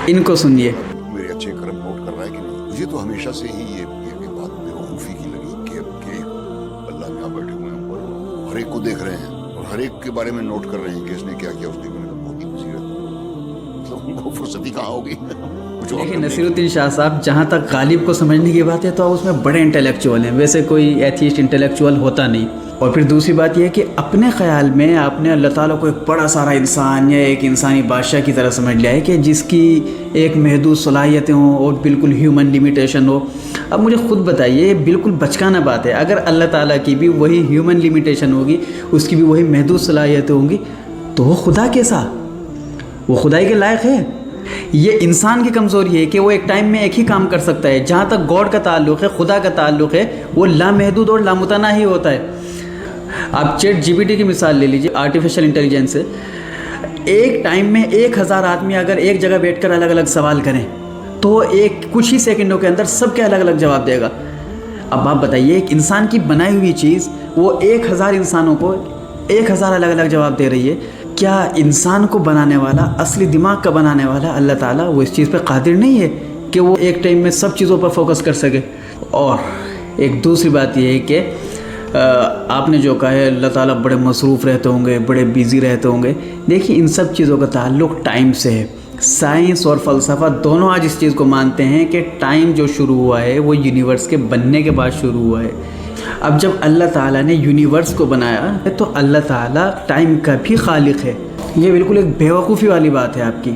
ان کو سنیے. میرے اچھے کرم نوٹ کر رہا ہے کہ نہیں. مجھے تو ہمیشہ سے ہی یہ بات بیوقوفی کی لگی کہ اللہ یہاں بیٹھے ہوئے ہیں اور ہر ایک کو دیکھ رہے ہیں اور ہر ایک کے بارے میں نوٹ کر رہے ہیں کہ اس نے کیا کیا. اس نے بہت ہی بصیرت، مطلب ان کو فرصتی کہاں ہوگی. دیکھیں نصیر الدین شاہ صاحب، جہاں تک غالب کو سمجھنے کی بات ہے تو اس میں بڑے انٹلیکچوئل ہیں، ویسے کوئی ایتھیسٹ انٹلیکچوئل ہوتا نہیں. اور پھر دوسری بات یہ ہے کہ اپنے خیال میں آپ نے اللہ تعالیٰ کو ایک بڑا سارا انسان یا ایک انسانی بادشاہ کی طرح سمجھ لیا ہے کہ جس کی ایک محدود صلاحیتیں ہوں اور بالکل ہیومن لمیٹیشن ہو. اب مجھے خود بتائیے، یہ بالکل بچکانہ بات ہے. اگر اللہ تعالیٰ کی بھی وہی ہیومن لمیٹیشن ہوگی، اس کی بھی وہی محدود صلاحیتیں ہوں گی، تو وہ خدا کیسا؟ وہ خدائی کے لائق ہے؟ یہ انسان کی کمزوری ہے کہ وہ ایک ٹائم میں ایک ہی کام کر سکتا ہے. جہاں تک گاڈ کا تعلق ہے، خدا کا تعلق ہے، وہ لامحدود اور لامتناہی ہوتا ہے. آپ چیٹ جی پی ٹی کی مثال لے لیجیے، آرٹیفیشل انٹیلیجنس سے ایک ٹائم میں 1000 آدمی اگر ایک جگہ بیٹھ کر الگ الگ سوال کریں تو کچھ ہی سیکنڈوں کے اندر سب کے الگ الگ جواب دے گا. اب آپ بتائیے، ایک انسان کی بنائی ہوئی چیز وہ 1000 انسانوں کو 1000 الگ الگ جواب دے رہی ہے. کیا انسان کو بنانے والا، اصلی دماغ کا بنانے والا اللہ تعالیٰ، وہ اس چیز پہ قادر نہیں ہے کہ وہ ایک ٹائم میں سب چیزوں پر فوکس کر سکے؟ اور ایک دوسری بات یہ ہے کہ آپ نے جو کہا ہے اللہ تعالیٰ بڑے مصروف رہتے ہوں گے، بڑے بیزی رہتے ہوں گے. دیکھیے ان سب چیزوں کا تعلق ٹائم سے ہے. سائنس اور فلسفہ دونوں آج اس چیز کو مانتے ہیں کہ ٹائم جو شروع ہوا ہے وہ یونیورس کے بننے کے بعد شروع ہوا ہے. اب جب اللہ تعالیٰ نے یونیورس کو بنایا تو اللہ تعالیٰ ٹائم کا بھی خالق ہے. یہ بالکل ایک بیوقوفی والی بات ہے آپ کی.